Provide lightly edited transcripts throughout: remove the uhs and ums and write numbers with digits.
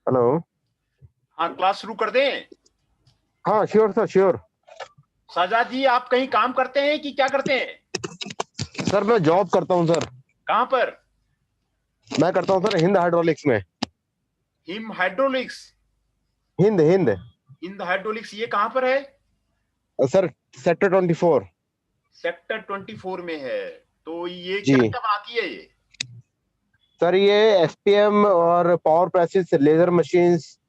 Hello. हाँ, class शुरू कर दें। हाँ श्योर सर, श्योर। साजाद जी, आप कहीं काम करते हैं कि क्या करते हैं? सर मैं जॉब करता हूँ सर। कहाँ पर? मैं करता हूँ सर हिंद हाइड्रोलिक्स में। Him hydraulics. Hind Hind. Hind hydraulics, ये कहाँ पर है? Sir sector 24। सेक्टर 24 में है। तो ये जी क्या क्या बनाती है ये? सर, ये एसपीएम और power presses, laser machines,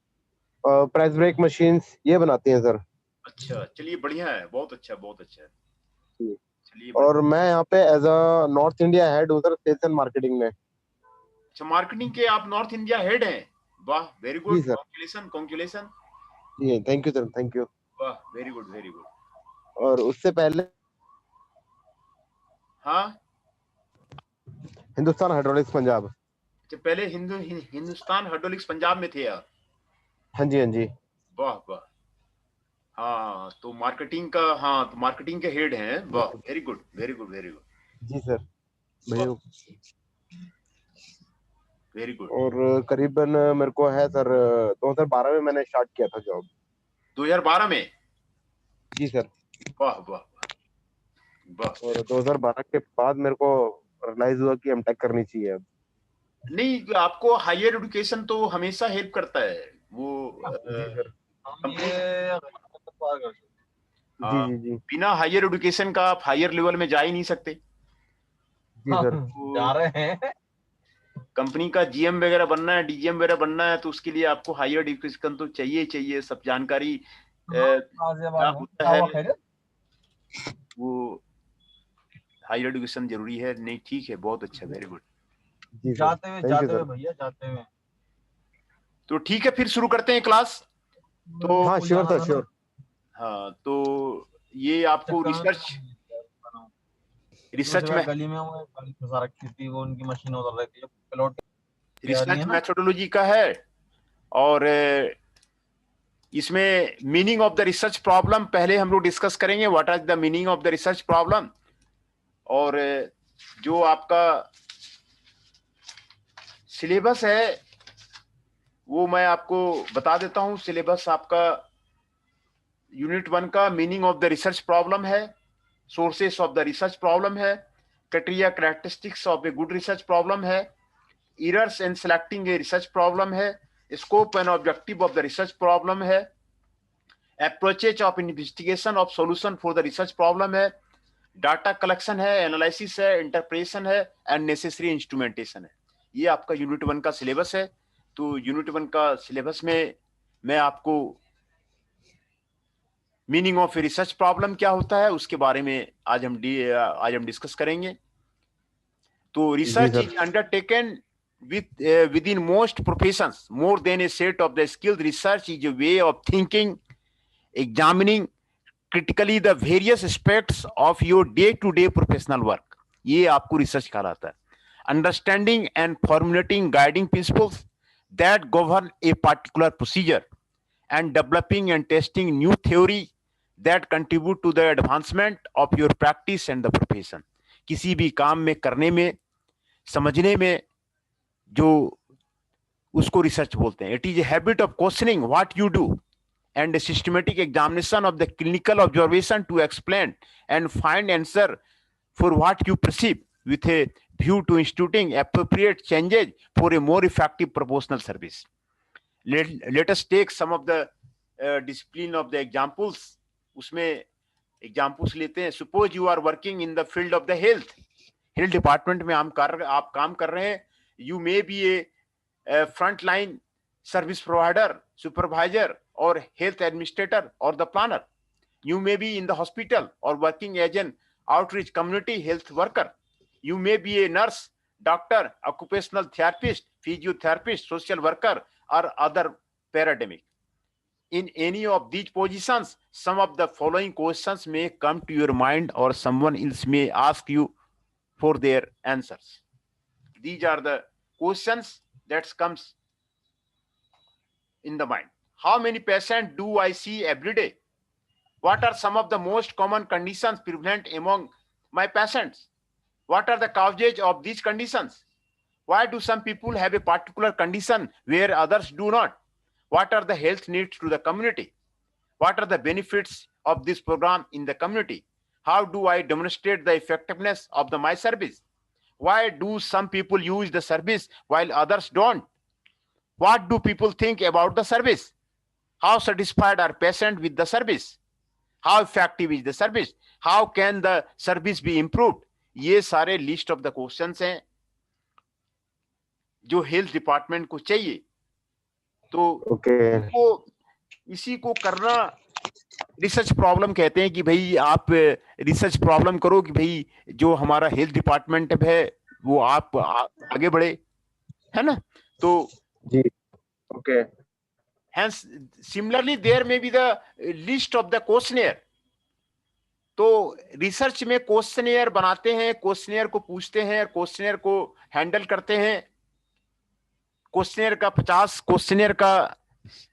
press brake machines ये बनाती हैं सर। अच्छा, चलिए बढ़िया है, बहुत अच्छा बहुत अच्छा। जी। चलिए और बढ़िया। मैं यहाँ पे as a north India head हूँ सर, सेल्स एंड मार्केटिंग में। अच्छा, मार्केटिंग के आप नॉर्थ इंडिया हेड हैं? वाह, वेरी जी गुड, सर। Congratulation congratulation. जी thank you sir, thank you. वाह, वेरी गुड वेरी गुड। और उससे पहले हाँ। हिंदुस्तान हाइड्रोलिक्स पंजाब। अच्छा, पहले हिंदुस्तान हाइड्रोलिक्स पंजाब में थे आप? हाँ जी, हाँ जी। वाह वाह। हाँ, तो मार्केटिंग का, हाँ तो मार्केटिंग के हेड हैं, वाह, very good very good very good. जी सर। भैया। Very good. और करीबन मेरे को है सर, 2012 में मैंने स्टार्ट किया था जॉब। 2012 में? जी सर। वाह वाह वाह। और 2012 के बाद मेरे को रियलाइज हुआ कि एमटेक करनी चाहिए अब। नहीं, आपको हायर एजुकेशन तो हमेशा हेल्प करता है वो। जी सर। कंपनी। जी हाँ, जी जी। बिना हायर एजुकेशन का आप हायर लेवल में जा ही नहीं सकते। जी सर। जा रहे हैं। कंपनी का जीएम वगैरह बनना है, डीजीएम वगैरह बनना है, तो उसके लिए आपको हायर एजुकेशन तो चाहिए ही चाहिए। सब जानकारी क्या होता है वो, हायर एजुकेशन जरूरी है। नहीं, ठीक है, बहुत अच्छा, वेरी गुड। जी सर, थैंक यू सर। भैया जाते हुए। तो ठीक है, फिर शुरू करते हैं क्लास। तो हाँ श्योर सर, श्योर। हाँ, तो ये आपको रिसर्च रिसर्च दूसरी बार में गली में वो एक गाड़ी फंसा रखी थी, वो उनकी मशीन उधर रहती है प्लॉट की आ रही रिसर्च है ना। मेथोडोलॉजी का है। और इसमें meaning of the research problem पहले हम लोग डिस्कस करेंगे, what are the meaning of the research problem. और जो आपका सिलेबस है वो मैं आपको बता देता हूं। सिलेबस आपका यूनिट 1 का meaning of the research problem है, sources of the research problem है, criteria characteristics of a good research problem है, errors in selecting a research problem है, scope and objective of the research problem है, approaches of investigation of solution for the research problem है, data collection है, analysis है, interpretation है, and necessary instrumentation है। ये आपका यूनिट 1 का सिलेबस है। तो यूनिट 1 का सिलेबस में मैं आपको मीनिंग ऑफ रिसर्च प्रॉब्लम क्या होता है उसके बारे में आज हम डिस्कस करेंगे। तो जी research sir. Is undertaken within most professions more than a set of the skills. Research is a way of thinking, examining critically the various aspects of your day to day professional work. ये आपको research कहलाता है। Understanding and formulating guiding principles that govern a particular procedure, and developing and testing new theory that contribute to the advancement of your practice and the profession. किसी भी काम में करने में, समझने में, जो उसको रिसर्च बोलते हैं। It is a habit of questioning what you do and a systematic examination of the clinical observation to explain and find answer for what you perceive, with a view to instituting appropriate changes for a more effective proportional service. Let us take some of the discipline of the examples. उसमें examples लेते हैं। Suppose you are working in the field of the health department में आप काम कर रहे हैं। You may be a front line service provider, supervisor और हेल्थ एडमिनिस्ट्रेटर और the planner. You may be in the hospital or working as an outreach community health worker. You may be a nurse, doctor, occupational therapist, physiotherapist, social worker, or other paramedic. In any of these positions, some of the following questions may come to your mind, or someone else may ask you for their answers. These are the questions that comes in the mind. How many patients do I see every day? What are some of the most common conditions prevalent among my patients? What are the causes of these conditions? Why do some people have a particular condition where others do not? What are the health needs to the community? What are the benefits of this program in the community? How do I demonstrate the effectiveness of my service? Why do some people use the service while others don't? What do people think about the service? How satisfied are patients with the service? How effective is the service? How can the service be improved? ये सारे list of the questions हैं जो health department को चाहिए। तो इसी को करना रिसर्च प्रॉब्लम कहते हैं कि भाई आप रिसर्च प्रॉब्लम करो कि भाई जो हमारा हेल्थ डिपार्टमेंट है वो आप आगे बढ़े, है ना। तो जी okay. Hence, similarly, there may be the list of the questionnaire. तो रिसर्च में क्वेश्चनियर बनाते हैं, क्वेश्चनियर को पूछते हैं, क्वेश्चनियर को हैंडल करते हैं। क्वेश्चनियर का 50 क्वेश्चनियर का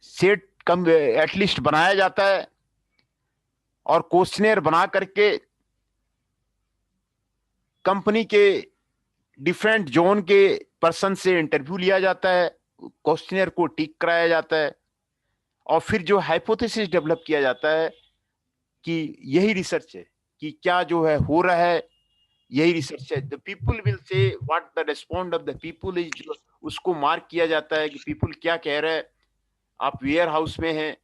सेट कम एटलीस्ट बनाया जाता है और क्वेश्चनियर बना करके कंपनी के डिफरेंट जोन के पर्सन से इंटरव्यू लिया जाता है, क्वेश्चनियर को टिक कराया जाता है और फिर जो हाइपोथेसिस डेवलप किया जाता है कि यही रिसर्च है कि क्या जो है हो रहा है, यही रिसर्च है। The people will say what the respond of the people is, उसको मार्क किया जाता है कि पीपल क्या कह रहे हैं। आप वेयर हाउस में हैं,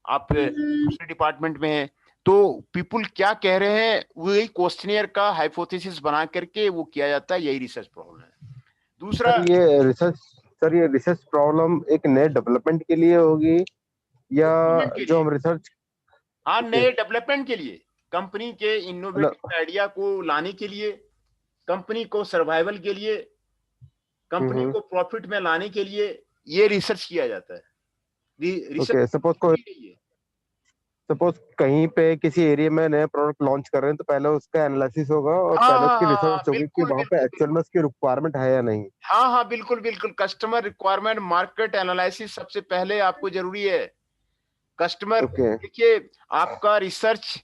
आप दूसरे डिपार्टमेंट में हैं, तो पीपल क्या कह रहे हैं वही क्वेश्चनियर का हाइपोथेसिस बना करके वो किया जाता है। यही रिसर्च प्रॉब्लम है। दूसरा ये रिसर्च प्रॉब्लम एक नए डेवलपमेंट के लिए होगी या जो हम रिसर्च, हाँ, नए डेवलपमेंट के लिए, कंपनी के इनोवेटिव आइडिया को लाने के लिए, कंपनी को सर्वाइवल के लिए, कंपनी को प्रॉफिट में लाने के लिए ये रिसर्च किया जाता है। सपोज कहीं पे किसी एरिया में नया प्रोडक्ट लॉन्च कर रहे हैं तो पहले उसका एनालिसिस होगा और पहले उसकी रिसर्च होगी कि वहां पे एक्चुअल में उसकी रिक्वायरमेंट है या नहीं। हाँ, बिल्कुल बिल्कुल। कस्टमर रिक्वायरमेंट, मार्केट एनालिसिस सबसे पहले आपको जरूरी है। कस्टमर, देखिए आपका रिसर्च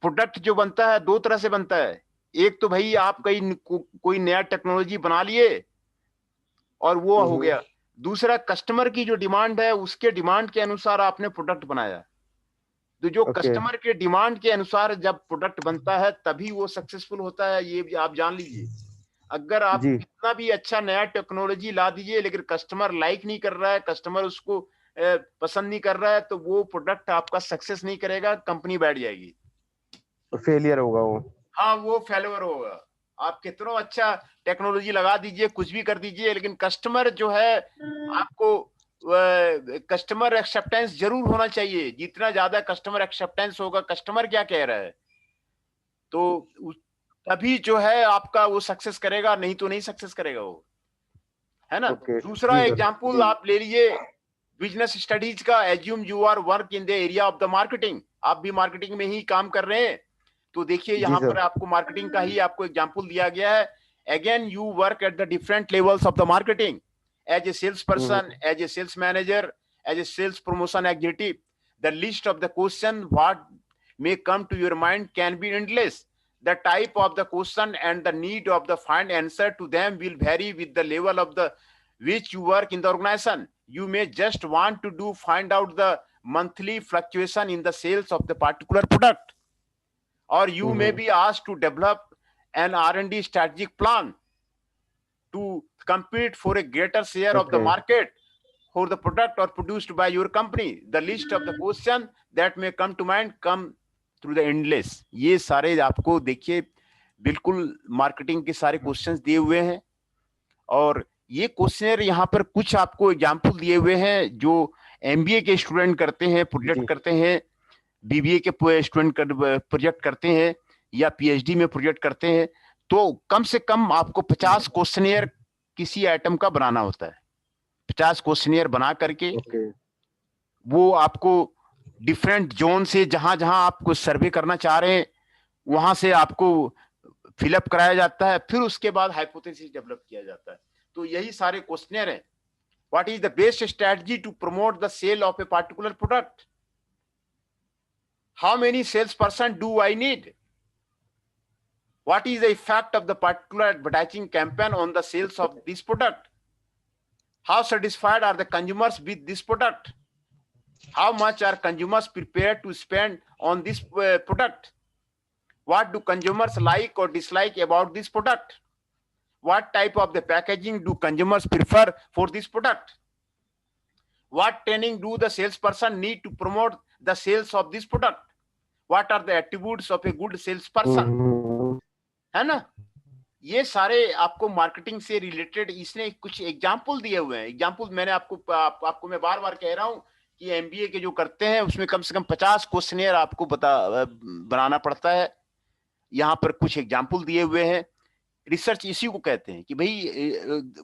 प्रोडक्ट जो बनता है दो तरह से बनता है। एक तो भाई आप कोई नया टेक्नोलॉजी बना लिए और वो हो गया। दूसरा, कस्टमर की जो डिमांड है उसके डिमांड के अनुसार आपने प्रोडक्ट बनाया। तो जो कस्टमर के डिमांड के अनुसार जब प्रोडक्ट बनता है तभी वो सक्सेसफुल होता है, ये भी आप जान लीजिए। अगर आप कितना भी अच्छा नया टेक्नोलॉजी ला दीजिए लेकिन कस्टमर लाइक नहीं कर रहा है, कस्टमर उसको पसंद नहीं कर रहा है, तो वो प्रोडक्ट आपका सक्सेस नहीं करेगा, कंपनी बैठ जाएगी, फेलियर होगा वो। हाँ, वो फेलियर होगा। आप कितना अच्छा टेक्नोलॉजी लगा दीजिए, कुछ भी कर दीजिए, लेकिन कस्टमर जो है आपको कस्टमर एक्सेप्टेंस जरूर होना चाहिए। जितना ज्यादा कस्टमर एक्सेप्टेंस होगा, कस्टमर क्या कह रहा है, तो तभी जो है आपका वो सक्सेस करेगा, नहीं तो नहीं सक्सेस करेगा वो, है ना। दूसरा एग्जांपल आप ले लीजिए बिजनेस स्टडीज का। Assume you are work in the area of the marketing, आप भी मार्केटिंग में ही काम कर रहे हैं। तो देखिए यहाँ पर आपको मार्केटिंग का ही आपको एग्जांपल दिया गया है। Again you work at the different levels of the marketing, as a salesperson, as a sales manager, as a sales promotion executive. The list of the question what may come to your mind can be endless. The type of the question and the need of the find answer to them will vary with the level of the which you work in the organization. You may just want to find out the monthly fluctuation in the sales of the particular product, or you may be asked to develop an R&D strategic plan to compete for a greater share of the market for the product or produced by your company. The list of the question that may come to mind come through the endless. ये सारे आपको देखिए बिल्कुल marketing के सारे questions दिए हुए हैं और ये क्वेश्चनर यहाँ पर कुछ आपको एग्जांपल दिए हुए हैं जो एमबीए के स्टूडेंट करते हैं, प्रोजेक्ट करते हैं, बीबीए के स्टूडेंट प्रोजेक्ट करते हैं या पीएचडी में प्रोजेक्ट करते हैं। तो कम से कम आपको 50 क्वेश्चनियर किसी आइटम का बनाना होता है। 50 क्वेश्चनियर बना करके वो आपको डिफरेंट जोन से जहां जहां आपको सर्वे करना चाह रहे हैं वहां से आपको फिलअप कराया जाता है, फिर उसके बाद हाइपोथेसिस डेवलप किया जाता है। तो यही सारे क्वेश्चनियर हैं। What is the best strategy to promote the sale of a particular product? How many sales person do I need? What is the effect of the particular advertising campaign on the sales of this product? How satisfied are the consumers with this product? How much are consumers prepared to spend on this product? What do consumers like or dislike about this product? What type of the packaging do consumers prefer for this product? What training do the salesperson need to promote the sales of this product? What are the attributes of a good salesperson? है ना? ये सारे आपको marketing से related इसने कुछ example दिए हुए हैं. एग्जाम्पल मैंने आपको मैं बार बार कह रहा हूं कि एमबीए के जो करते हैं उसमें कम से कम 50 क्वेश्चनियर आपको बनाना पड़ता है. यहां पर कुछ एग्जाम्पल दिए हुए हैं. रिसर्च इसी को कहते हैं कि भाई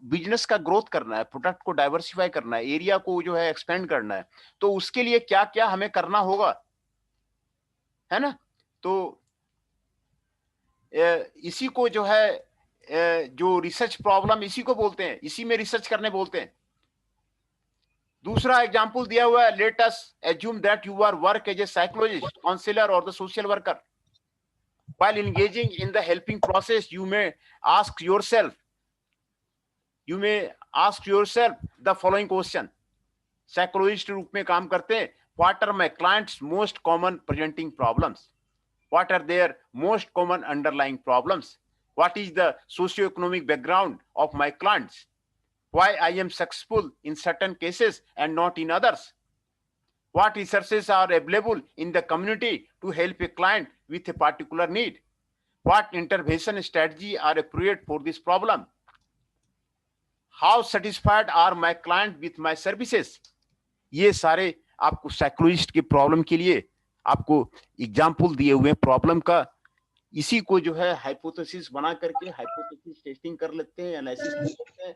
बिजनेस का ग्रोथ करना है, प्रोडक्ट को डाइवर्सिफाई करना है, एरिया को जो है एक्सपेंड करना है, तो उसके लिए क्या क्या हमें करना होगा, है ना. तो इसी को जो है जो रिसर्च प्रॉब्लम इसी को बोलते हैं, इसी में रिसर्च करने बोलते हैं. दूसरा एग्जांपल दिया हुआ है, let us assume that you are work as a psychologist, counsellor और the social worker. While engaging in the helping process, you may ask yourself the following question. Psychologist रूप में काम करते हैं. What are my clients' most common presenting problems? What are their most common underlying problems? What is the socio-economic background of my clients? Why I am successful in certain cases and not in others? What resources are available in the community to help a client with a particular need? What intervention strategy are appropriate for this problem? How satisfied are my client with my services? ये सारे आपको psychologist के problem के लिए आपको example दिए हुए problem का. इसी को जो है हाइपोथेसिस बना करके हाइपोथेसिस टेस्टिंग कर लेते हैं, एनालिसिस कर लेते हैं,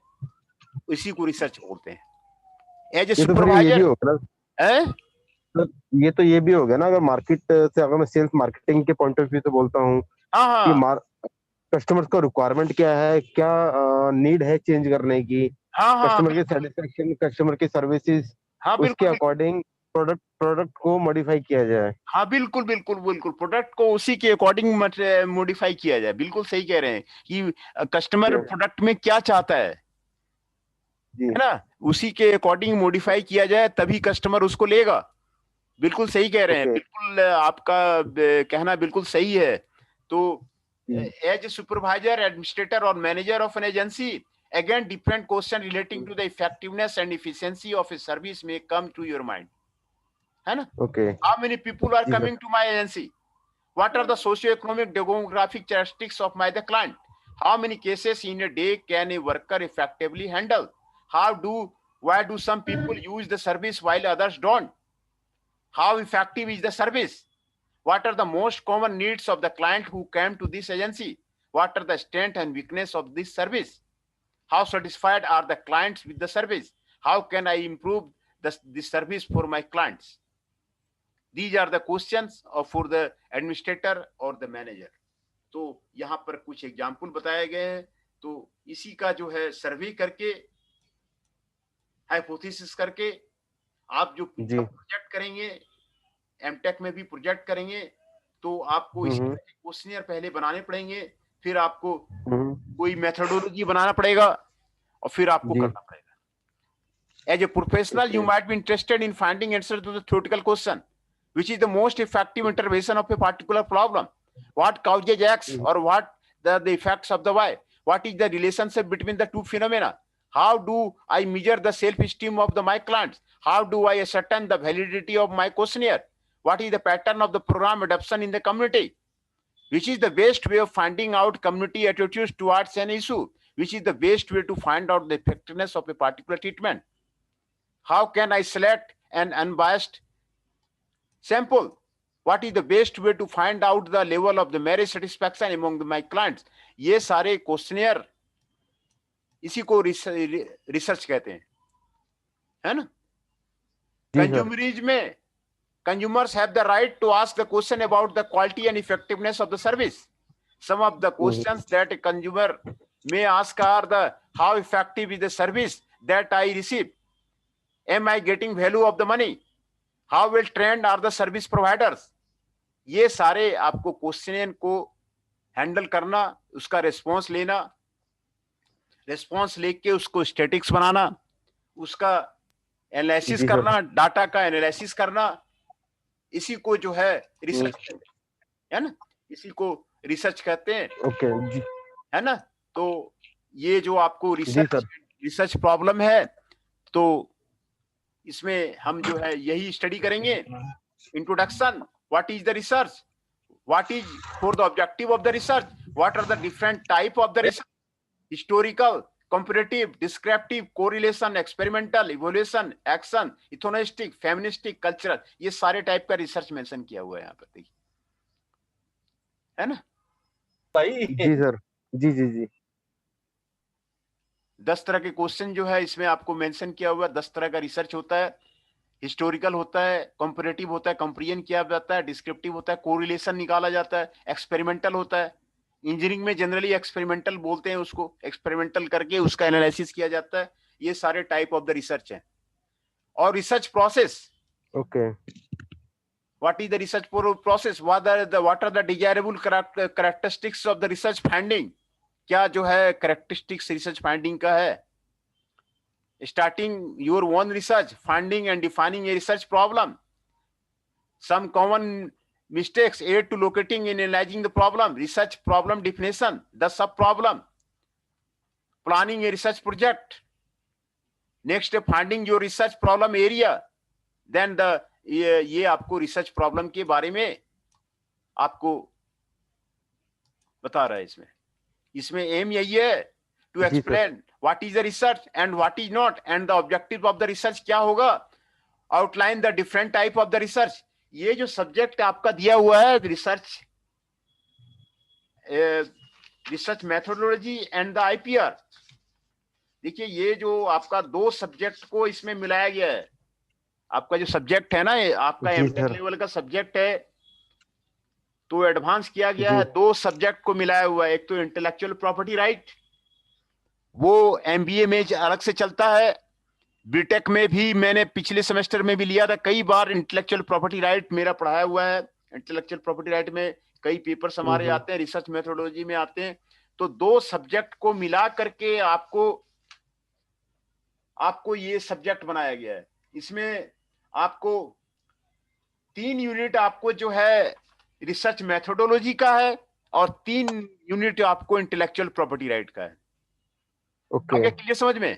इसी को रिसर्च बोलते हैं. एज ए सुपरवाइजर ये भी हो गया ना. अगर मार्केट से, अगर मैं सेल्स मार्केटिंग के पॉइंट ऑफ व्यू से बोलता हूँ कि कस्टमर्स का रिक्वायरमेंट क्या है, क्या नीड है चेंज करने की, कस्टमर की सेटिस्फेक्शन, कस्टमर की सर्विसेज, उसके अकॉर्डिंग प्रोडक्ट को मॉडिफाई किया जाए. हाँ बिल्कुल बिल्कुल बिल्कुल, प्रोडक्ट को उसी के अकॉर्डिंग मॉडिफाई किया जाए. बिल्कुल सही कह रहे हैं कि कस्टमर प्रोडक्ट में क्या चाहता है ना, उसी के अकॉर्डिंग मॉडिफाई किया जाए, तभी कस्टमर उसको लेगा. बिल्कुल सही कह रहे हैं. बिल्कुल आपका कहना बिल्कुल सही है. तो एज ए सुपरवाइजर, एडमिनिस्ट्रेटर और manager of an agency, again different question relating to the effectiveness and efficiency of a service may come to your mind, है ना. How many people are coming to my agency? What are the socio-economic demographic characteristics of my client? How many cases in a day can a worker effectively handle? Why do some people use the service while others don't? How effective is the service? What are the most common needs of the client who came to this agency? What are the strengths and weakness of this service? How satisfied are the clients with the service? How can I improve the service for my clients? These are the questions for the administrator or the manager. तो यहाँ पर कुछ example बताए गए हैं. तो इसी का जो है सर्वे करके, हाइपोथेसिस करके आप जो प्रोजेक्ट करेंगे, एमटेक में भी प्रोजेक्ट करेंगे, तो आपको इसी क्वेश्चनियर पहले बनाने पड़ेंगे, फिर आपको कोई मेथोडोलॉजी बनाना पड़ेगा और फिर आपको करना पड़ेगा. As a professional, you might be interested in finding answer to the theoretical question, which is the most effective intervention of a particular problem. What causes X or what the effects of the Y? What is the relationship between the two phenomena? How do I measure the self-esteem of my clients? How do I ascertain the validity of my questionnaire? What is the pattern of the program adoption in the community? Which is the best way of finding out community attitudes towards an issue? Which is the best way to find out the effectiveness of a particular treatment? How can I select an unbiased sample? What is the best way to find out the level of the marriage satisfaction among my clients? ये सारे questionnaire इसी को research कहते हैं, है ना. Consumerism में consumers have the right to ask the question about the quality and effectiveness of the service. Some of the questions that a consumer may ask are the how effective is the service that I receive? Am I getting value of the money? How well trained are the service providers? ये सारे आपको question को, handle करना, उसका response लेना, response लेके उसको statics बनाना, उसका एनालिसिस जी सर। करना, डाटा का एनालिसिस करना, इसी को जो है रिसर्च है ना, इसी को रिसर्च कहते हैं। ओके जी। है ना। तो ये जो आपको जी सर। रिसर्च प्रॉब्लम है, तो इसमें हम जो है यही स्टडी करेंगे। Introduction, what is the research, what is for the objective of the research, what are the different type of the research, historical, comparative, descriptive, correlation, experimental, evolution, action, ethnistic, feministic, cultural, ये सारे type का research mention किया हुआ है यहाँ पर, देखिए, है ना। जी सर। जी जी जी। 10 तरह के क्वेश्चन जो है इसमें आपको मेंशन किया हुआ है। 10 तरह का रिसर्च होता है। हिस्टोरिकल होता है, कंपैरेटिव होता है, कंपेरिजन किया जाता है, डिस्क्रिप्टिव होता है, कोरिलेशन निकाला जाता है, एक्सपेरिमेंटल होता है। इंजीनियरिंग में जनरली एक्सपेरिमेंटल बोलते हैं उसको, एक्सपेरिमेंटल करके उसका एनालिसिस किया जाता है। ये सारे टाइप ऑफ द रिसर्च हैं। और research process, okay. What is the research process, what are the desirable characteristics of the research finding, क्या जो है कैरेक्टरिस्टिक्स रिसर्च फाइंडिंग का है। Starting your own research, finding and defining a research problem. Some common mistakes aid to locating and analyzing the problem. Research problem definition, the sub-problem. Planning a research project. Next, finding your research problem area. Then ये आपको research problem के बारे में आपको बता रहा है इसमें aim यही है to explain what is the research and what is not, and the objective of the research क्या होगा, outline the different type of the research. ये जो सब्जेक्ट आपका दिया हुआ है research methodology and the IPR, देखिए ये जो आपका 2 सब्जेक्ट को इसमें मिलाया गया है। आपका जो सब्जेक्ट है ना, आपका एमटेक लेवल का सब्जेक्ट है, तो एडवांस किया गया है, 2 सब्जेक्ट को मिलाया हुआ है। एक तो इंटेलेक्चुअल प्रॉपर्टी राइट, वो एमबीए में अलग से चलता है, बीटेक में भी मैंने पिछले सेमेस्टर में भी लिया था कई बार। इंटेलेक्चुअल प्रॉपर्टी राइट मेरा पढ़ाया हुआ है। इंटेलेक्चुअल प्रॉपर्टी राइट में कई पेपर्स हमारे आते हैं, रिसर्च मेथोडोलॉजी में आते हैं। तो 2 सब्जेक्ट को मिला करके आपको ये सब्जेक्ट बनाया गया है। इसमें आपको 3 यूनिट आपको जो है रिसर्च मेथोडोलॉजी का है और 3 यूनिट आपको इंटेलेक्चुअल प्रॉपर्टी राइट का है। ओके। क्लियर समझ में?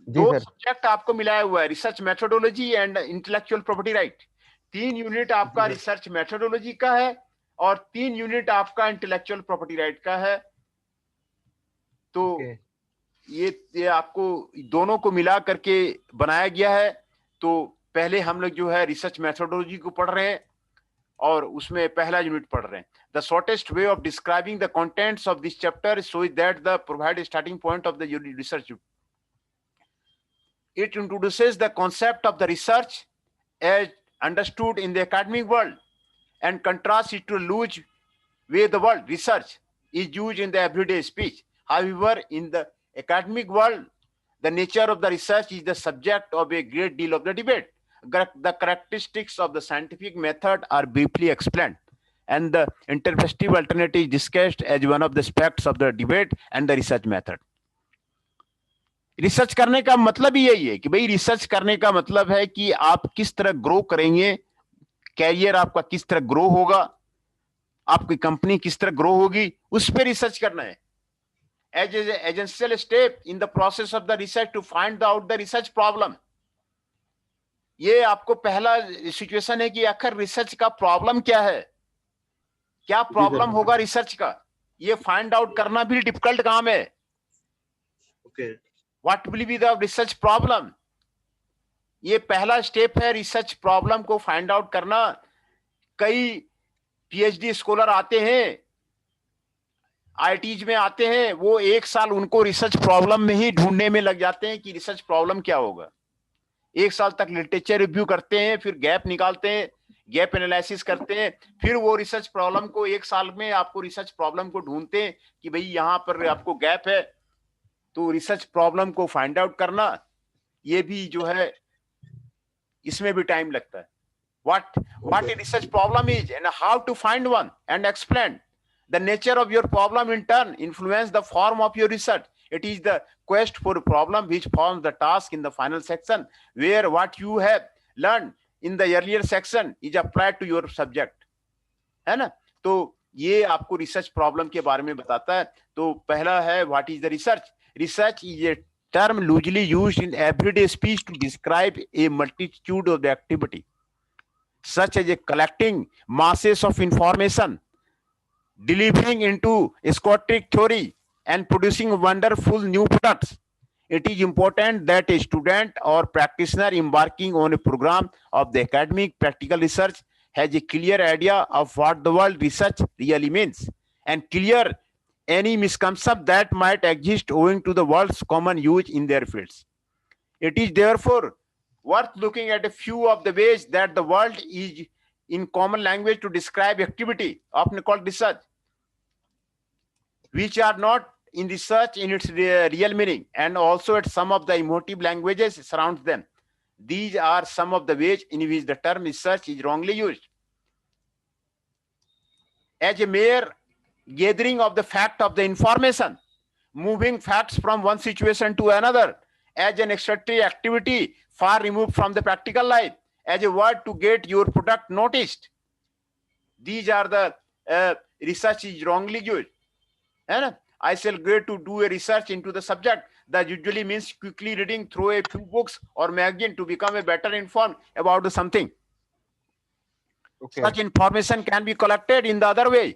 2 सब्जेक्ट आपको मिलाया हुआ है, research methodology and intellectual property right. 3 unit आपका रिसर्च मेथोडोलॉजी का है और 3 यूनिट आपका इंटेलेक्चुअल प्रॉपर्टी राइट का है। तो ये आपको दोनों को मिला करके बनाया गया है। तो पहले हम लोग जो है रिसर्च मेथोडोलॉजी को पढ़ रहे हैं और उसमें पहला यूनिट पढ़ रहे हैं। The shortest way of describing the contents of this chapter so that the provide starting point of the research. It introduces the concept of the research as understood in the academic world and contrasts it to loose way the word research is used in the everyday speech. However, in the academic world, the nature of the research is the subject of a great deal of the debate. The characteristics of the scientific method are briefly explained, and the interpretive alternative is discussed as one of the aspects of the debate and the research method. Research करने का मतलब ही यही है कि भाई research करने का मतलब है कि आप किस तरह ग्रो करेंगे, कैरियर आपका किस तरह ग्रो होगा, आपकी कंपनी किस तरह ग्रो होगी, उस पर रिसर्च करना है। As essential step in the process of the research to find out the research problem. ये आपको पहला सिचुएशन है कि आखिर रिसर्च का प्रॉब्लम क्या है, क्या प्रॉब्लम होगा रिसर्च का, ये फाइंड आउट करना भी डिफिकल्ट काम है। What will be the research problem, ये पहला स्टेप है रिसर्च प्रॉब्लम को फाइंड आउट करना। कई पीएचडी स्कॉलर आते हैं, आईटीज में आते हैं, वो 1 साल उनको रिसर्च प्रॉब्लम में ही ढूंढने में लग जाते हैं कि रिसर्च प्रॉब्लम क्या होगा। 1 साल तक लिटरेचर रिव्यू करते हैं, फिर गैप निकालते हैं, गैप एनालिसिस करते हैं, फिर वो रिसर्च प्रॉब्लम को 1 साल में आपको रिसर्च प्रॉब्लम को ढूंढते हैं कि भाई यहां पर आपको गैप है। तो रिसर्च प्रॉब्लम को फाइंड आउट करना, ये भी जो है इसमें भी टाइम लगता है। What a research problem is and how to find one and explain. The nature of your problem in turn influence the form of your research. It is the quest for a problem which forms the task in the final section, where what you have learned in the earlier section is applied to your subject. है ना? तो ये आपको research problem के बारे में बताता है. तो पहला है what is the research. Research is A term loosely used in everyday speech to describe a multitude of the activity, such as a collecting masses of information, delivering into esoteric theory, and producing wonderful new products. It is important that a student or practitioner embarking on a program of the academic practical research has a clear idea of what the word research really means, and clear any misconception that might exist owing to the word's common use in their fields. It is therefore worth looking at a few of the ways that the world is in common language to describe activity, often called research, which are not in research in its real meaning, and also at some of the emotive languages surrounds them. These are some of the ways in which the term research is wrongly used. As a mere gathering of the fact of the information, moving facts from one situation to another, as an extraordinary activity far removed from the practical life, as a word to get your product noticed. These are the research is wrongly used. And I shall go to do a research into the subject. That usually means quickly reading through a few books or magazine to become a better informed about something. Okay. Such information can be collected in the other way.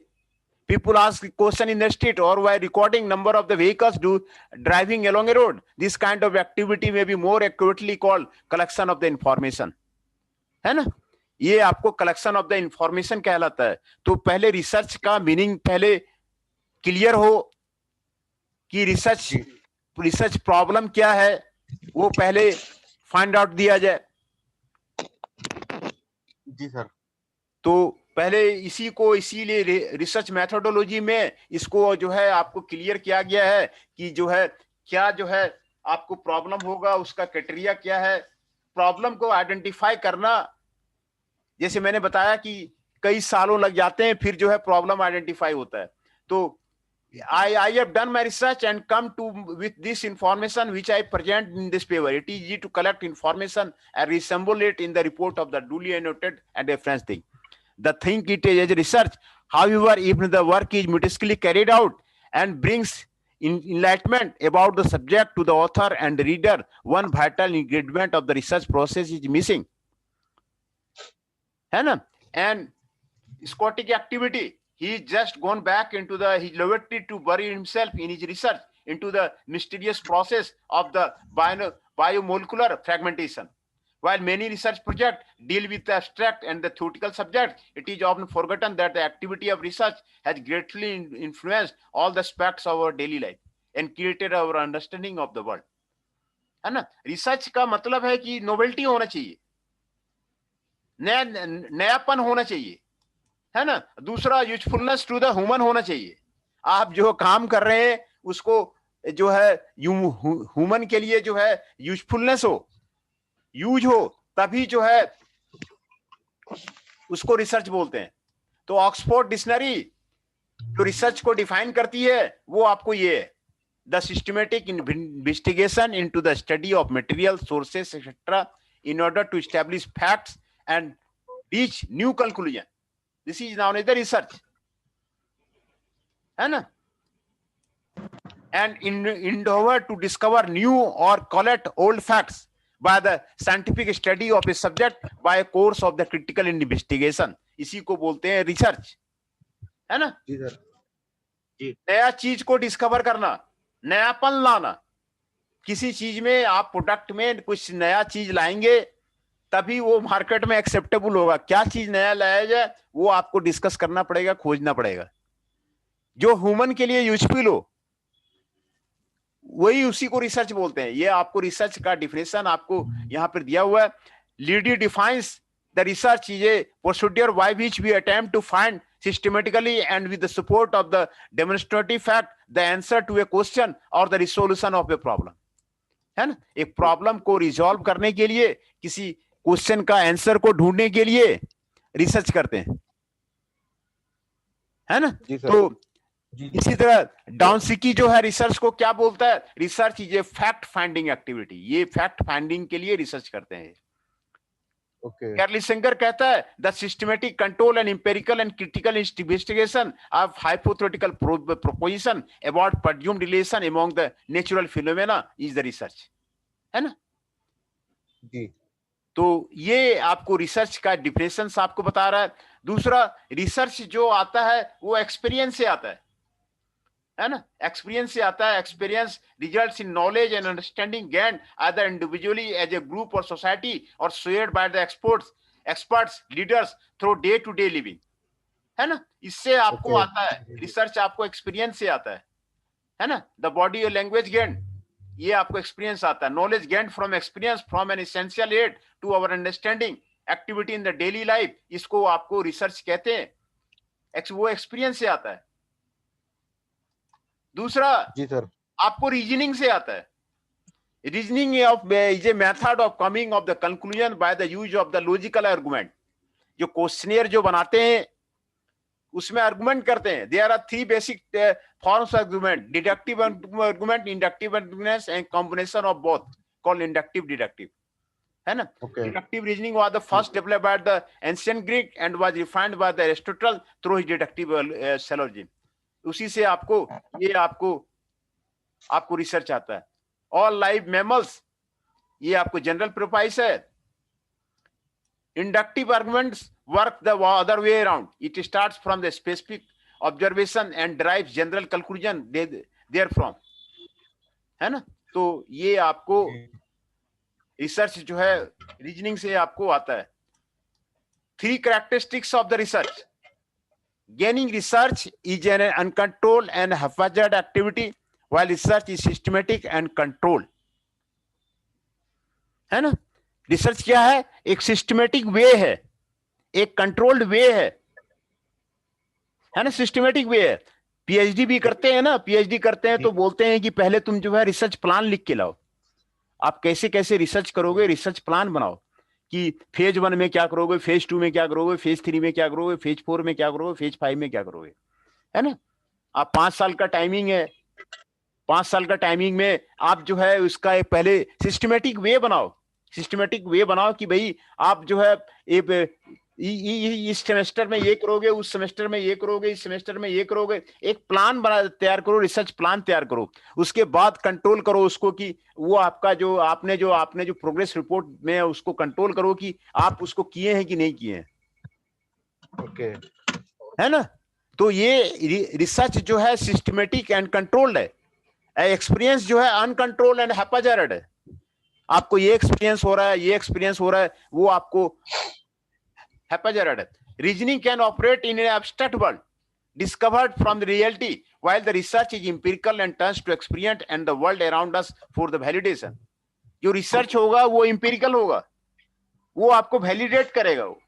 People ask a question in the street or while recording number of the vehicles driving along a road. This kind of activity may be more accurately called collection of the information. है ना? ये आपको collection of the information कहलाता है. तो पहले research का meaning पहले clear हो कि research problem क्या है, वो पहले find out दिया जाए. जी सर. तो पहले इसी को इसीलिए रिसर्च मेथोडोलॉजी में इसको जो है आपको क्लियर किया गया है कि जो है क्या जो है आपको प्रॉब्लम होगा, उसका क्राइटेरिया क्या है. प्रॉब्लम को आइडेंटिफाई करना, जैसे मैंने बताया कि कई सालों लग जाते हैं फिर जो है प्रॉब्लम आइडेंटिफाई होता है. तो I have done my research and come to with this information which I present in this paper. It is easy to collect information and resemble it in the report of the duly annotated and reference thing. The thing it is as research. However, if the work is meticulously carried out and brings enlightenment about the subject to the author and the reader, one vital ingredient of the research process is missing. है ना? And Scottic activity. He just gone back into his laboratory to bury himself in his research into the mysterious process of the biomolecular fragmentation. While many research projects deal with the abstract and the theoretical subjects, it is often forgotten that the activity of research has greatly influenced all the aspects of our daily life and created our understanding of the world. है ना? Research का मतलब है कि novelty होना चाहिए, नयापन होना चाहिए, है ना? दूसरा यूजफुलनेस टू द ह्यूमन होना चाहिए. आप जो काम कर रहे हैं उसको जो है ह्यूमन के लिए जो है यूजफुलनेस हो, यूज हो, तभी जो है उसको रिसर्च बोलते हैं. तो ऑक्सफोर्ड डिक्शनरी जो रिसर्च को डिफाइन करती है वो आपको ये है: the systematic investigation into the study of material sources etcetera in order to establish facts and reach new conclusion. This is known as the research. है ना? And in endeavor to discover new or collect old facts by the scientific study of a subject by a course of the critical investigation. इसी को बोलते हैं research. है ना? जी sir. जी. नया चीज को डिस्कवर करना, नयापन लाना. किसी चीज में आप प्रोडक्ट में कुछ नया चीज लाएंगे तभी वो मार्केट में एक्सेप्टेबल होगा. क्या चीज नया लाया जाए वो आपको डिस्कस करना पड़ेगा, खोजना पड़ेगा. जो ह्यूमन के लिए यूजफुल हो वही उसी को रिसर्च बोलते हैं. ये आपको रिसर्च का डिफिनेशन आपको यहाँ पर दिया हुआ है. Leedy defines the research is a procedure by which we attempt to find systematically and with the support of the demonstrative fact the answer to a question और the resolution of a problem. है ना? एक problem को resolve करने के लिए, किसी question का आंसर को ढूंढने के लिए रिसर्च करते हैं. है ना। जी सर। तो इसी तरह डाउनसिकी जो है रिसर्च को क्या बोलता है, research is a fact finding activity, ये फैक्ट फाइंडिंग के लिए रिसर्च करते हैं। ओके। कैर्ली सिंगर कहता है the systematic control and empirical and critical investigation of hypothetical proposition about presumed relation among the natural phenomena is the research, है ना। जी। तो ये आपको रिसर्च का डिफिनेशन आपको बता रहा है। दूसरा, रिसर्च जो आता है वो एक्सपीरियंस से आता है ना, एक्सपीरियंस से आता है। Experience results in knowledge and understanding gain either individually as a group और सोसाइटी और shared by the experts leaders through day to day living, है ना। इससे आपको आता है रिसर्च, आपको एक्सपीरियंस से आता है ना। द बॉडी और लैंग्वेज गेन, ये आपको एक्सपीरियंस आता है। Knowledge gain from experience from an essential aid to our understanding activity in the daily life, इसको आपको रिसर्च कहते हैं, वो एक्सपीरियंस से आता है। दूसरा, जी सर, आपको रीजनिंग से आता है। Reasoning is a method of coming of the conclusion by the use of the logical argument. जो क्वेश्चनियर जो बनाते हैं उसमें आर्गुमेंट करते हैं। There are 3 basic forms of argument, deductive argument, inductive argument and combination of both called inductive deductive, है ना। Deductive reasoning was the first developed by the ancient Greek and was refined by the Aristotle through his deductive syllogism. उसी से आपको ये आपको research आता है। All live mammals, ये आपको जनरल प्रोपाइस है। Inductive arguments work the other way around. It starts from the specific observation and derives general conclusion therefrom, है ना। तो ये आपको रिसर्च जो है रीजनिंग से आपको आता है। 3 characteristics of the research. Gaining research is an uncontrolled and haphazard activity, while research is systematic and controlled, है ना। रिसर्च क्या है, एक सिस्टमेटिक वे है, एक कंट्रोल्ड वे है ना, सिस्टमेटिक वे है। पीएचडी भी करते हैं ना, पीएचडी करते हैं तो बोलते हैं कि पहले तुम जो है रिसर्च प्लान लिख के लाओ। आप कैसे कैसे रिसर्च करोगे, रिसर्च प्लान बनाओ कि फेज 1 में क्या करोगे, फेज 2 में क्या करोगे, फेज 3 में क्या करोगे, फेज 4 में क्या करोगे, फेज 5 में क्या करोगे, है ना। आप 5 साल का टाइमिंग है, 5 साल का टाइमिंग में आप जो है उसका एक पहले सिस्टमेटिक वे बनाओ, सिस्टमेटिक वे बनाओ कि भाई आप जो है इस सेमेस्टर में ये करोगे, उस सेमेस्टर में ये करोगे, इस सेमेस्टर में ये करोगे। एक प्लान बना तैयार करो, रिसर्च प्लान तैयार करो। उसके बाद कंट्रोल करो उसको कि वो आपका जो आपने जो प्रोग्रेस रिपोर्ट में है उसको कंट्रोल करो कि आप उसको किए हैं कि नहीं किए हैं, ओके, है ना। तो ये रिसर्च जो है सिस्टमेटिक एंड कंट्रोल्ड है। एक्सपीरियंस जो है अनकंट्रोल्ड एंड हैपाजार्ड है। आपको ये एक्सपीरियंस हो रहा है, ये एक्सपीरियंस हो रहा है, वो आपको haphazard. Reasoning can operate in an abstract world discovered from the reality, while the research is empirical and turns to experience and the world around us for the validation. जो रिसर्च होगा वो empirical होगा, वो आपको validate करेगा, वो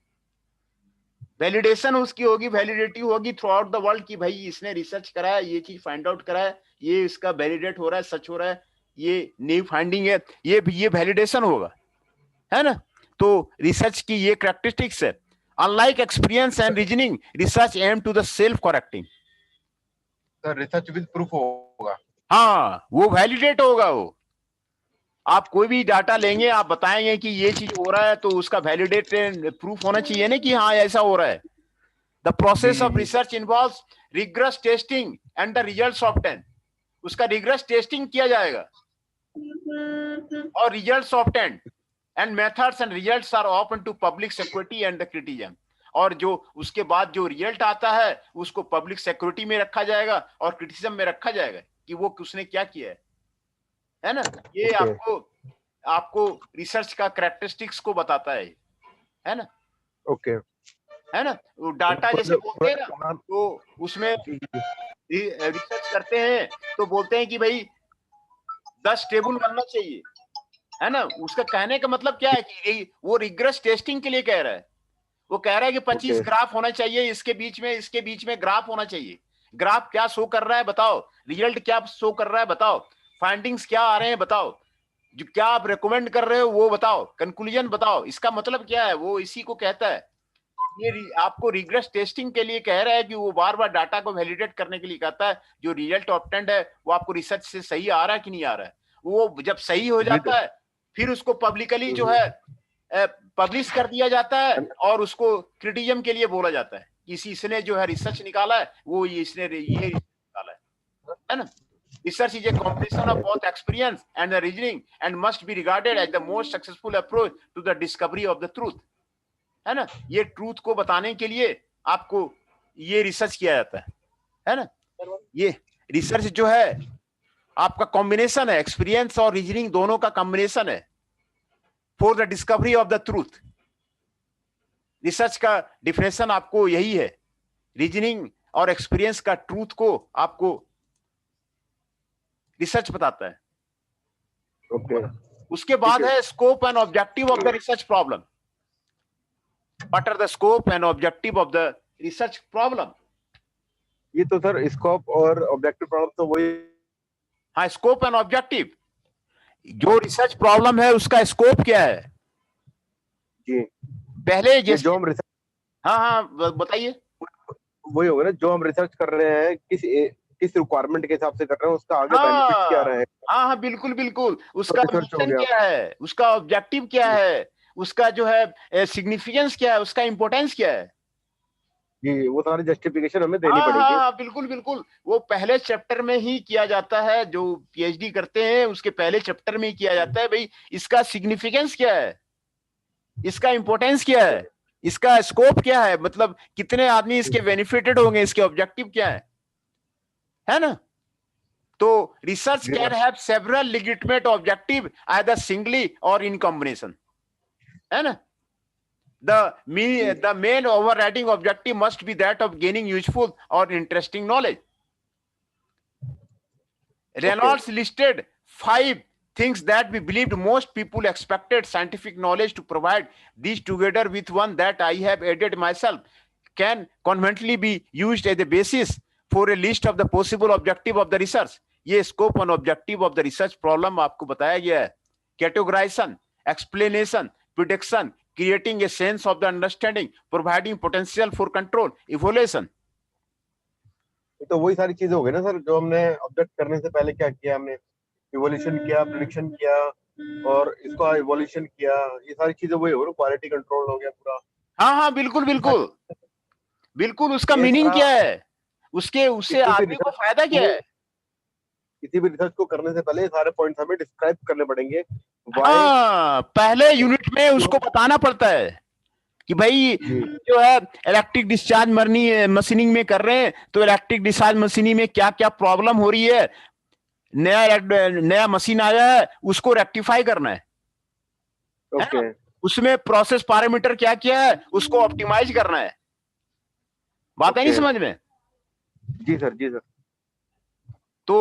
validation उसकी होगी, वैलिडिटी होगी थ्रू आउट द वर्ल्ड कि भाई इसने रिसर्च करा है, ये चीज फाइंड आउट करा है, ये इसका वैलिडेट हो रहा है, सच हो रहा है, ये न्यू फाइंडिंग है, ये वैलिडेशन होगा, है ना। तो रिसर्च की ये कैरेक्टरिस्टिक्स है। Unlike experience and reasoning, research aim to the self-correcting. Sir research with proof होगा। हाँ, वो वैलिडेट होगा। वो आप कोई भी डाटा लेंगे, आप बताएंगे कि ये चीज हो रहा है तो उसका वैलिडेट प्रूफ होना चाहिए ना कि हाँ ऐसा हो रहा है। The process of research involves rigorous testing and the results obtain. उसका रिग्रेस टेस्टिंग किया जाएगा और results obtain and methods and results are open to public security and the criticism. और जो उसके बाद जो रिजल्ट आता है उसको पब्लिक सिक्योरिटी में रखा जाएगा और क्रिटिसिज्म में रखा जाएगा कि वो उसने क्या किया है ना। ये आपको रिसर्च का कैरेक्टरिस्टिक्स को बताता है ना। ओके, है ना। वो डाटा जैसे बोलते हैं ना, तो उसमें रिसर्च करते हैं तो बोलते हैं कि भाई 10 टेबल बनना चाहिए, है ना। उसका कहने का मतलब क्या है कि वो रिग्रेस टेस्टिंग के लिए कह रहा है। वो कह रहा है कि 25 ग्राफ होना चाहिए, इसके बीच में ग्राफ होना चाहिए। ग्राफ क्या शो कर रहा है बताओ, रिजल्ट क्या शो कर रहा है बताओ, फाइंडिंग्स क्या आ रहे हैं बताओ, जो क्या आप रेकमेंड कर रहे हो वो बताओ, कंक्लूजन बताओ। इसका मतलब क्या है, वो इसी को कहता है ये आपको रिग्रेस टेस्टिंग के लिए कह रहा है कि वो बार बार डाटा को वैलिडेट करने के लिए कहता है जो रिजल्ट ऑब्टेंड है वो आपको रिसर्च से सही आ रहा है कि नहीं आ रहा है। वो जब सही हो जाता है फिर उसको पब्लिकली जो है पब्लिश कर दिया जाता है और उसको क्रिटिज्म के लिए बोला जाता है कि इसने जो है रिसर्च निकाला है, वो इसने ये निकाला है ना। Research is a combination of both experience and the reasoning and must be regarded as the most successful approach to the discovery of the truth, है ना। ये ट्रूथ को बताने के लिए आपको ये रिसर्च किया जाता है ना। ये रिसर्च जो है आपका कॉम्बिनेशन है, एक्सपीरियंस और रीजनिंग दोनों का कॉम्बिनेशन है for the discovery of the truth. Research का डिफिनेशन आपको यही है, रीजनिंग और एक्सपीरियंस का ट्रूथ को आपको रिसर्च बताता है। ओके। उसके बाद है scope and objective of the research problem. What are the scope and objective of the research problem? ये तो सर स्कोप और ऑब्जेक्टिव प्रॉब्लम तो वही। हाँ, स्कोप एंड ऑब्जेक्टिव। जो रिसर्च प्रॉब्लम है उसका स्कोप क्या है जी। पहले जैसे जो हम रिसर्च, हाँ बताइए। वही होगा ना, जो हम रिसर्च कर रहे हैं किस रिक्वायरमेंट के हिसाब से कर रहे हैं, उसका आगे बेनिफिट क्या रहेगा। हाँ बिल्कुल बिल्कुल। उसका मिशन क्या है, उसका ऑब्जेक्टिव क्या है, उसका जो है सिग्निफिकेंस क्या है, उसका इंपोर्टेंस क्या है जी, वो सारी जस्टिफिकेशन हमें देनी पड़ेगी। हाँ बिल्कुल बिल्कुल। वो पहले चैप्टर में ही किया जाता है, जो पीएचडी करते हैं उसके पहले चैप्टर में ही किया जाता है। भाई इसका सिग्निफिकेंस क्या है, इसका इंपोर्टेंस क्या है, इसका स्कोप क्या है, मतलब कितने आदमी इसके बेनिफिटेड होंगे, इसके ऑब्जेक्टिव क्या है ना। तो research can have several legitimate objective either singly और इन कॉम्बिनेशन, है ना। The main overriding objective must be that of gaining useful or interesting knowledge. Reynolds listed 5 things that we believed most people expected scientific knowledge to provide. These together with one that I have added myself can conveniently be used as a basis for a list of the possible objective of the research. ये scope and objective of the research problem आपको बताया गया है। Categorization, explanation, prediction, creating a sense of the understanding, providing potential for control, evaluation. तो वही सारी चीजें हो गई ना सर, जो हमने ऑब्जेक्ट करने से पहले क्या किया, हमने इवोल्यूशन किया, प्रेडिक्शन किया और इसका इवोल्यूशन किया, ये सारी चीजें वही हो रही, क्वालिटी कंट्रोल हो गया पूरा। हाँ बिल्कुल बिल्कुल बिल्कुल। उसका मीनिंग क्या है, उससे आदमी को फायदा क्या है। किसी भी रिसर्च को करने से पहले सारे पॉइंट्स हमें डिस्क्राइब करने पड़ेंगे। हाँ, पहले यूनिट में उसको बताना पड़ता है कि भाई जो है इलेक्ट्रिक डिस्चार्ज मशीनिंग में कर रहे हैं, तो इलेक्ट्रिक डिस्चार्ज मशीनिंग में क्या क्या प्रॉब्लम हो रही है, नया मशीन आया है उसको रेक्टिफाई करना है। ओके। उसमें प्रोसेस पैरामीटर क्या क्या है उसको ऑप्टिमाइज करना है। बात है नहीं समझ में? जी सर, जी सर। तो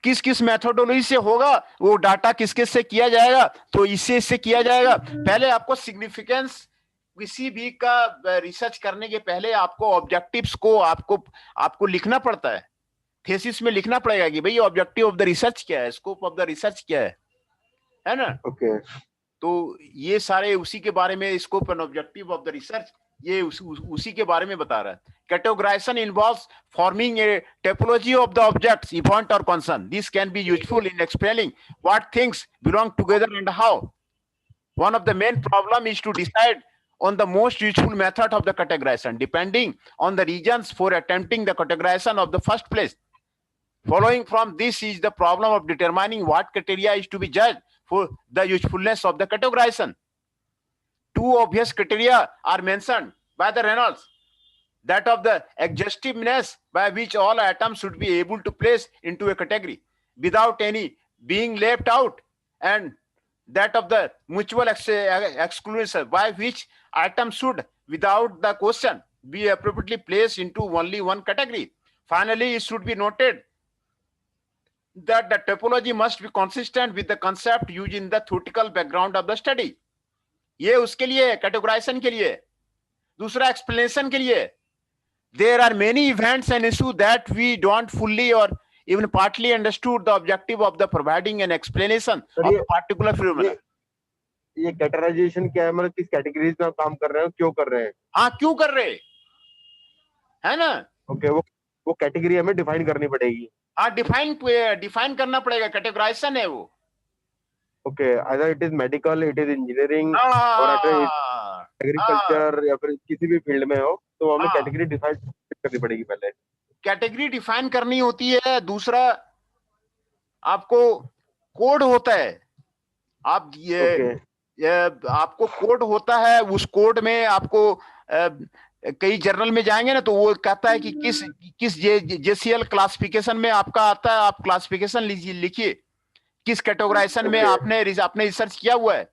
किस किस मेथोडोलॉजी से होगा, वो डाटा किस किस से किया जाएगा, तो इससे किया जाएगा। पहले आपको सिग्निफिकेंस किसी भी का रिसर्च करने के पहले आपको ऑब्जेक्टिव्स को आपको लिखना पड़ता है, थीसिस में लिखना पड़ेगा कि भाई ऑब्जेक्टिव ऑफ द रिसर्च क्या है, स्कोप ऑफ द रिसर्च क्या है ना। ओके। तो ये सारे उसी के बारे में, scope and objective of the research, ये उसी के बारे में बता रहा है। Categorization involves forming a typology of the objects, event or concern. This can be useful in explaining what things belong together and how. One of the main problem is to decide on the most useful method of the categorization, depending on the reasons for attempting the categorization of the first place. Following from this is the problem of determining what criteria is to be judged for the usefulness of the categorization. Two obvious criteria are mentioned by the Reynolds: that of the exhaustiveness by which all atoms should be able to place into a category without any being left out, and that of the mutual exclusion by which atoms should, without the question, be appropriately placed into only one category. Finally, it should be noted that the typology must be consistent with the concept used in the theoretical background of the study. ये उसके लिए, categorisation के लिए। दूसरा explanation के लिए। There are many events and issues that we don't fully or even partly understood the objective of the providing an explanation of a particular phenomenon. ये categorisation क्या है, मतलब किस कैटेगरीज में आप काम कर रहे हो, क्यों कर रहे हैं? हाँ, क्यों कर रहे है ना? ओके, वो कैटेगरी हमें डिफाइन करनी पड़ेगी। हाँ, डिफाइन करना पड़ेगा, कैटेगराइजेशन है वो। Okay, either it is medical, it is engineering, और अगर हाँ हाँ एग्रीकल्चर या फिर किसी भी फील्ड में हो, तो हमें हाँ, कैटेगरी डिफाइन करनी पड़ेगी पहले। कैटेगरी डिफाइन करनी होती है। दूसरा, आपको कोड होता है। आप ओके ये आपको कोड होता है, उस कोड में आपको कई जर्नल में जाएंगे ना, तो वो कहता है कि किस जेसीएल क्लासिफिकेशन में आपका आता है, आप क्लासिफिकेशन लीजिए, लिखिए किस कैटेगराइजेशन में ओके आपने रिसर्च किया हुआ है।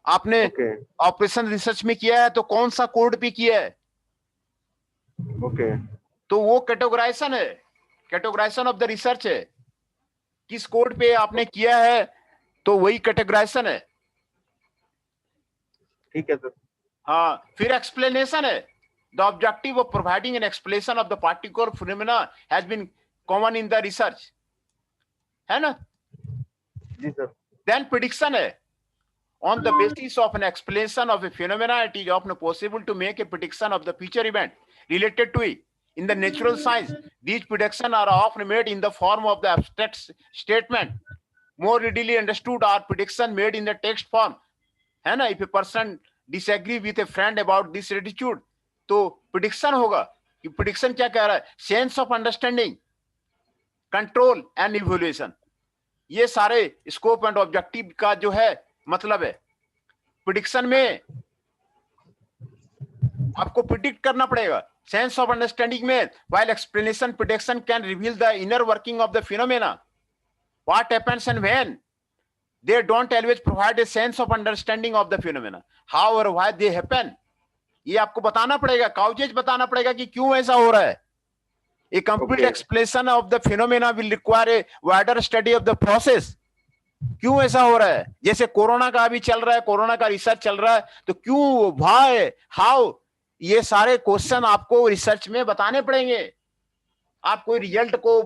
आपने ओके ऑपरेशन रिसर्च में किया है तो कौन सा कोड पे किया है, ओके तो वो कैटेगराइजेशन है, कैटेगराइजेशन ऑफ द रिसर्च है। किस कोड पे आपने किया है तो वही कैटेगराइजेशन है। ठीक है सर। हाँ, फिर एक्सप्लेनेशन है। The objective of providing an explanation of the particular phenomena has been common in the research, है ना? जी सर। देन प्रिडिक्शन है। On the basis of an explanation of a phenomena, it is often possible to make a prediction of the future event related to it. In the natural science, these predictions are often made in the form of the abstract statement. More readily understood are predictions made in the text form. है ना? If a person disagree with a friend about this attitude, तो prediction होगा कि prediction क्या कह रहा है? Sense of understanding, control and evaluation. ये सारे स्कोप एंड ऑब्जेक्टिव का जो है मतलब है। प्रिडिक्शन में आपको प्रिडिक्ट करना पड़ेगा। सेंस ऑफ अंडरस्टैंडिंग में, while explanation prediction can reveal the inner working of the phenomena, what happens and when, they don't always provide a sense of understanding of the phenomena, how और why they happen. ये आपको बताना पड़ेगा, causes बताना पड़ेगा कि क्यों ऐसा हो रहा है। A complete explanation of the phenomena will require a wider study of the process. क्यों ऐसा हो रहा है? जैसे कोरोना का अभी चल रहा है, कोरोना का रिसर्च चल रहा है, तो क्यों, व्हाई, हाउ, ये सारे क्वेश्चन आपको रिसर्च में बताने पड़ेंगे। आप कोई रिजल्ट को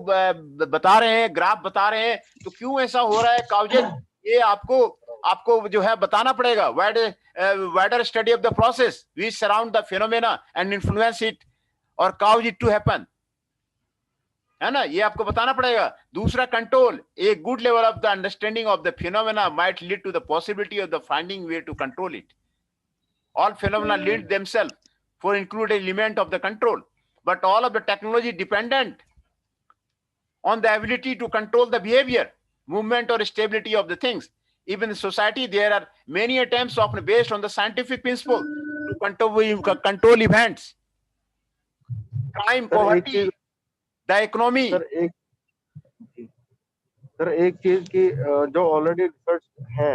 बता रहे हैं, ग्राफ बता रहे हैं, तो क्यों ऐसा हो रहा है, काउजेज, ये आपको जो है बताना पड़ेगा। Wider study of the process which surround the phenomena and influence it और काउज इट टू हैपन, है ना? ये आपको बताना पड़ेगा। दूसरा, control, a good level of the understanding of the phenomena might lead to the possibility of the finding way to control it. All phenomena lead themselves for include element of the control, but all of the technology dependent on the ability to control the behavior, movement or stability of the things. Even in society, there are many attempts often based on the scientific principle to control events, crime, poverty, the economy. Sir एक चीज की जो already research है,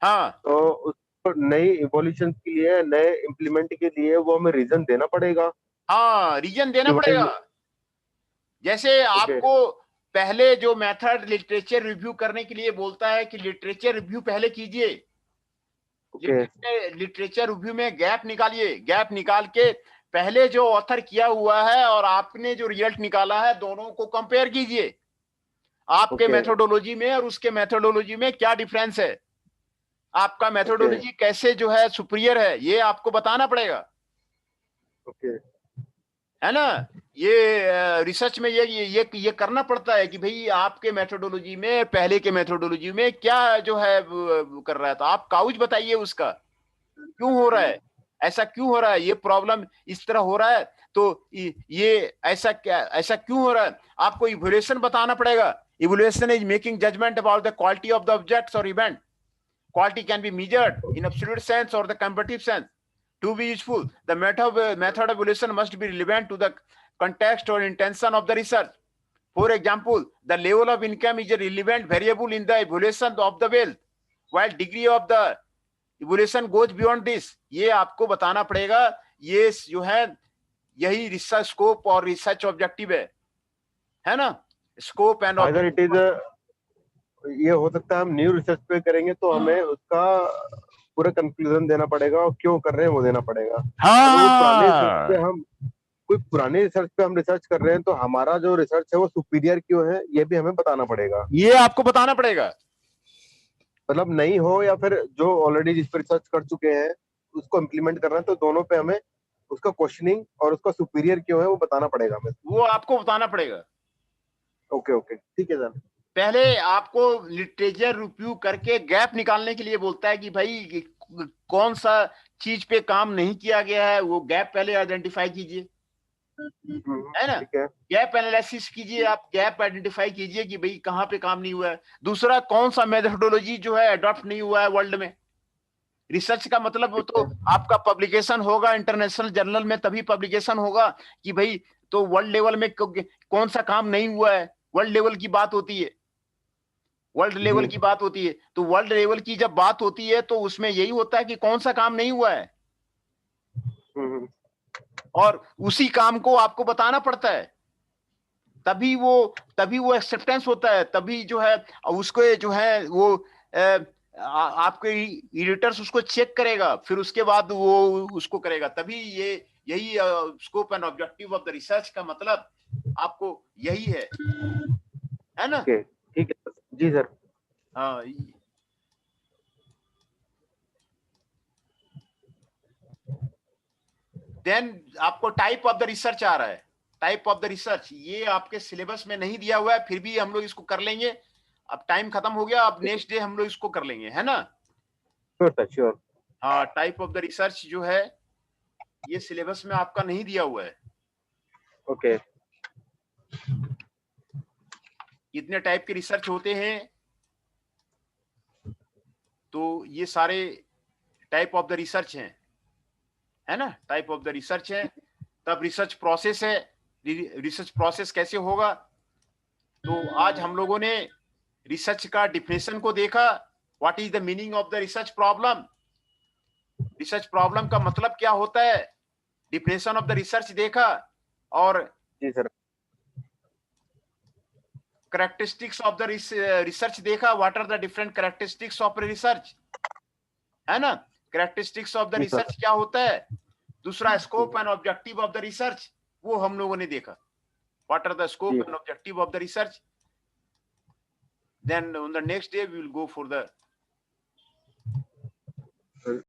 हाँ, तो नई evolution के लिए, नए इम्प्लीमेंट के लिए वो हमें रीजन देना पड़ेगा। हाँ, रीजन देना पड़ेगा। जैसे आपको पहले जो मेथड लिटरेचर रिव्यू करने के लिए बोलता है कि लिटरेचर रिव्यू पहले कीजिए, लिटरेचर रिव्यू में गैप निकालिए, गैप निकाल के पहले जो ऑथर किया हुआ है और आपने जो रिजल्ट निकाला है, दोनों को कंपेयर कीजिए। आपके मेथोडोलॉजी में और उसके मेथोडोलॉजी में क्या डिफरेंस है, आपका मेथोडोलॉजी कैसे जो है सुपीरियर है, ये आपको बताना पड़ेगा, है ना? ये रिसर्च में ये करना पड़ता है कि भाई आपके मेथोडोलॉजी में, पहले के मेथोडोलॉजी में क्या जो है कर रहा है, तो आप काउज बताइए उसका, क्यों हो रहा है, ऐसा क्यों हो रहा है, ये प्रॉब्लम इस तरह हो रहा है, तो ये ऐसा क्यों हो रहा है। आपको इवैल्यूएशन बताना पड़ेगा। Evaluation is making judgement about the quality of the objects और event. Quality can be measured in absolute sense or the comparative sense. To be useful, the method of evaluation must be relevant to the context or intention of the research. For example, the level of income is a relevant variable in the evaluation of the wealth, while degree of the evaluation goes beyond this. ये आपको बताना पड़ेगा। ये जो है यही research scope और research objective है ना? Scope and objective. ये हो सकता है हम न्यू रिसर्च पे करेंगे तो हमें उसका पूरा कंक्लूजन देना पड़ेगा और क्यों कर रहे हैं वो देना पड़ेगा। हाँ, कोई पुराने रिसर्च पे हम रिसर्च कर रहे हैं तो हमारा जो रिसर्च है वो सुपीरियर क्यों है, ये भी हमें बताना पड़ेगा। ये आपको बताना पड़ेगा। मतलब नहीं हो या फिर जो ऑलरेडी जिस पर रिसर्च कर चुके हैं उसको इम्प्लीमेंट करना है, तो दोनों पे हमें उसका क्वेश्चनिंग और उसका सुपीरियर क्यों है वो बताना पड़ेगा हमें। वो आपको बताना पड़ेगा। ओके ओके, ठीक है सर। पहले आपको लिटरेचर रिव्यू करके गैप निकालने के लिए बोलता है कि भाई कौन सा चीज पे काम नहीं किया गया है, वो गैप पहले आइडेंटिफाई कीजिए, है ना। ठीक है। गैप एनालिसिस कीजिए, आप गैप आइडेंटिफाई कीजिए कि भाई कहाँ पे काम नहीं हुआ है। दूसरा, कौन सा मेथोडोलॉजी जो है अडॉप्ट नहीं हुआ है वर्ल्ड में। रिसर्च का मतलब वो तो आपका पब्लिकेशन होगा इंटरनेशनल जर्नल में, तभी पब्लिकेशन होगा कि भाई तो वर्ल्ड लेवल में कौन सा काम नहीं हुआ है। वर्ल्ड लेवल की बात होती है, वर्ल्ड लेवल की बात होती है, तो वर्ल्ड लेवल की जब बात होती है तो उसमें यही होता है कि कौन सा काम नहीं हुआ है, और उसी काम को आपको बताना पड़ता है, तभी वो एक्सेप्टेंस होता है, तभी जो है उसको जो है वो आपके एडिटर्स उसको चेक करेगा, फिर उसके बाद वो उसको करेगा, तभी ये यही scope and objective of the research का मतलब आपको यही है ना। ठीक है जी सर। हाँ। देन आपको टाइप ऑफ द रिसर्च आ रहा है। टाइप ऑफ द रिसर्च ये आपके सिलेबस में नहीं दिया हुआ है, फिर भी हम लोग इसको कर लेंगे। अब टाइम खत्म हो गया, अब नेक्स्ट डे हम लोग इसको कर लेंगे, है ना। Sure sir sure. हाँ, टाइप ऑफ द रिसर्च जो है ये सिलेबस में आपका नहीं दिया हुआ है। ओके। कितने टाइप के रिसर्च होते हैं, तो ये सारे टाइप ऑफ द रिसर्च हैं, है ना। टाइप ऑफ द रिसर्च है, तब रिसर्च प्रोसेस है। रिसर्च प्रोसेस कैसे होगा, तो आज हम लोगों ने रिसर्च का डिफिनेशन को देखा। What is the meaning of the research problem, research problem का मतलब क्या होता है, डिफिनेशन ऑफ द रिसर्च देखा, और जी sir. Characteristics of the research देखा। What are the different characteristics of research, है ना। कैरेक्टरिस्टिक्स ऑफ द जी सर। रिसर्च क्या होता है। दूसरा, scope and objective of the research, वो हम लोगों ने देखा। What are the scope and objective of the research. Then on the next day we will go for the